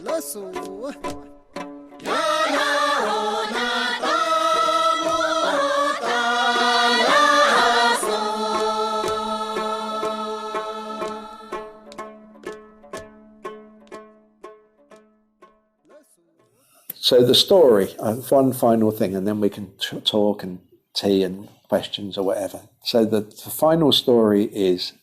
So the story, one final thing, and then we can talk and tea and questions or whatever. So the final story is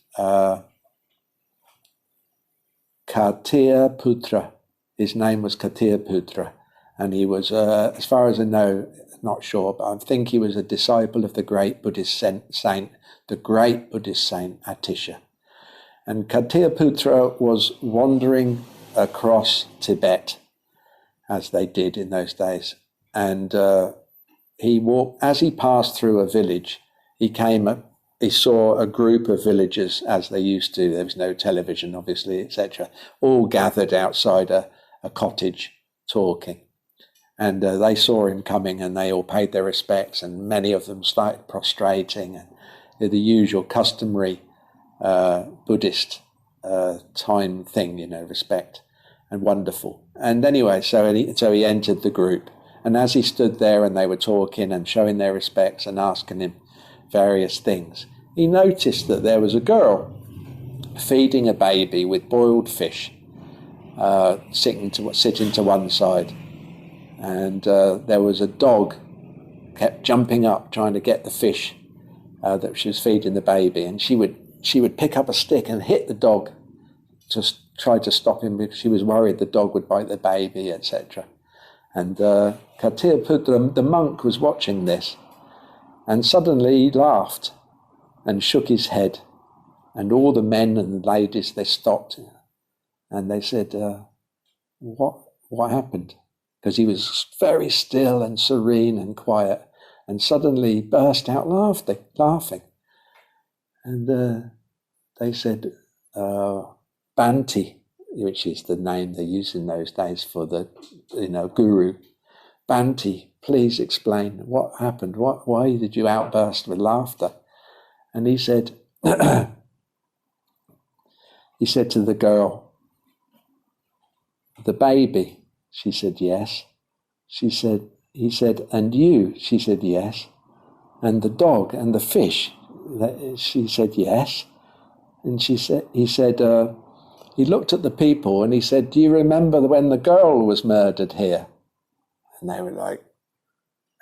Catiyaputra. His name was Catiyaputra, and he was, as far as I know, not sure, but I think he was a disciple of the great Buddhist saint, the great Buddhist saint Atisha. And Catiyaputra was wandering across Tibet, as they did in those days. And he walked, as he passed through a village, he saw a group of villagers, as they used to. There was no television, obviously, etc., all gathered outside a cottage talking. And they saw him coming, and they all paid their respects, and many of them started prostrating, and the usual customary Buddhist time thing, respect. And wonderful. And anyway, so he entered the group. And as he stood there and they were talking and showing their respects and asking him various things, he noticed that there was a girl feeding a baby with boiled fish, sitting to one side. And there was a dog kept jumping up trying to get the fish that she was feeding the baby. And she would pick up a stick and hit the dog, just tried to stop him because she was worried the dog would bite the baby, etc. And Catiyaputra, the monk, was watching this, and suddenly he laughed and shook his head, and all the men and the ladies, they stopped, and they said, what happened? Because he was very still and serene and quiet, and suddenly he burst out laughing. And they said, Bhante, which is the name they used in those days for the, guru. Bhante, please explain what happened. Why did you outburst with laughter? And he said, he said to the girl, the baby. She said, yes. He said, and you? She said, yes. And the dog and the fish? She said, yes. And he said, he looked at the people and he said, do you remember when the girl was murdered here? And they were like,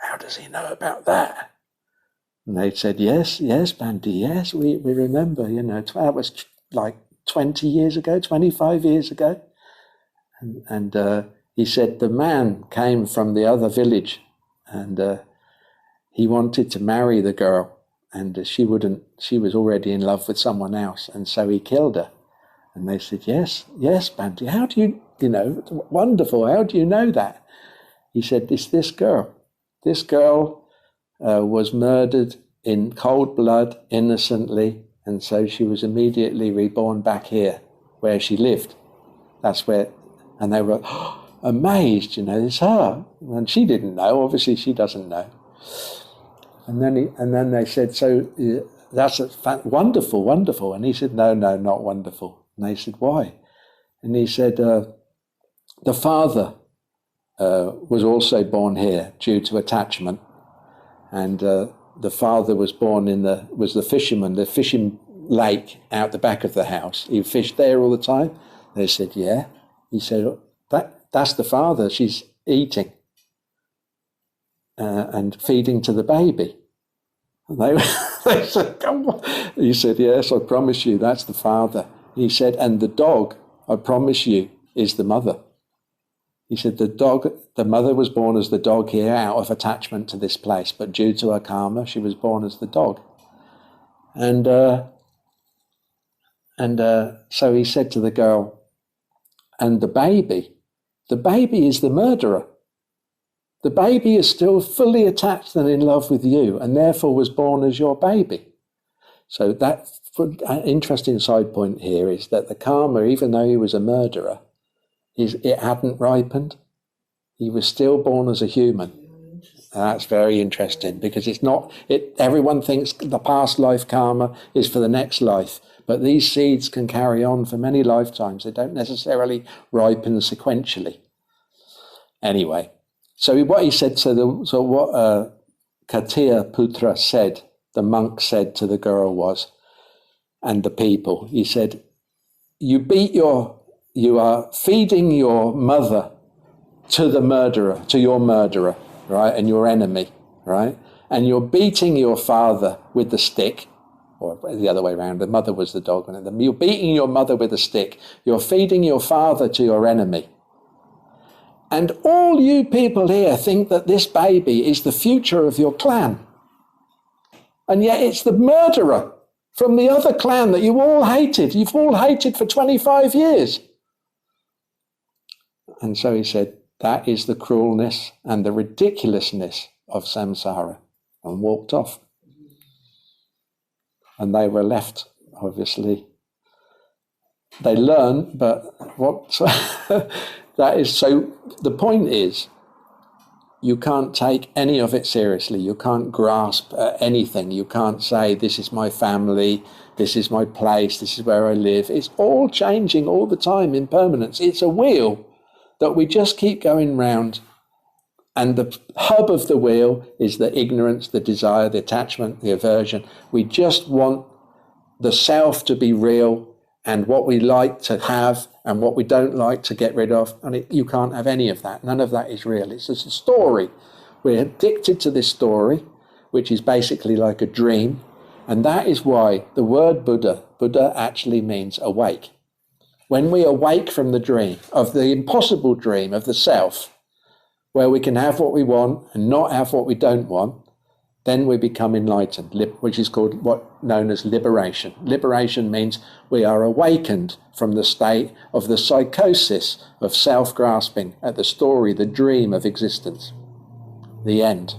how does he know about that? And they said, yes, Bhante, yes, we remember, that was like 20 years ago, 25 years ago. And he said, the man came from the other village and he wanted to marry the girl, and she was already in love with someone else, and so he killed her. And they said, yes, Bhante, how do you, wonderful, how do you know that? He said, this girl was murdered in cold blood, innocently, and so she was immediately reborn back here, where she lived. That's where, and they were amazed, it's her. And she didn't know, obviously she doesn't know. And then they said, so that's wonderful. And he said, no, not wonderful. And they said, why? And he said, the father was also born here due to attachment. And the father was born was the fisherman, the fishing lake out the back of the house. He fished there all the time. They said, yeah. He said, that's the father. She's eating and feeding to the baby. And they said, come on. He said, yes, I promise you, that's the father. He said, and the dog, I promise you, is the mother. He said, the mother was born as the dog here out of attachment to this place, but due to her karma, she was born as the dog. And so he said to the girl, and the baby is the murderer. The baby is still fully attached and in love with you, and therefore was born as your baby. So that, an interesting side point here is that the karma, even though he was a murderer, it hadn't ripened. He was still born as a human. And that's very interesting, because it's not, everyone thinks the past life karma is for the next life, But these seeds can carry on for many lifetimes. They don't necessarily ripen sequentially. Anyway, so what he said, what Catiyaputra said, the monk said to the girl was, and the people, he said, you are feeding your mother to the murderer, to your murderer, right, and your enemy, right? And you're beating your father with the stick, or the other way around, the mother was the dog, and you're beating your mother with a stick. You're feeding your father to your enemy. And all you people here think that this baby is the future of your clan. And yet it's the murderer from the other clan that you all hated. You've all hated for 25 years. And so he said, that is the cruelness and the ridiculousness of samsara, and walked off. And they were left, obviously. They learn, but what that is, so the point is, you can't take any of it seriously. You can't grasp anything. You can't say, this is my family, this is my place, this is where I live. It's all changing all the time, impermanence. It's a wheel that we just keep going round. And the hub of the wheel is the ignorance, the desire, the attachment, the aversion. We just want the self to be real, and what we like to have and what we don't like to get rid of. And you can't have any of that. None of that is real. It's just a story. We're addicted to this story, which is basically like a dream. And that is why the word Buddha actually means awake. When we awake from the dream, of the impossible dream of the self, where we can have what we want and not have what we don't want, then we become enlightened, which is called known as liberation. Liberation means we are awakened from the state of the psychosis of self-grasping at the story, the dream of existence. The end.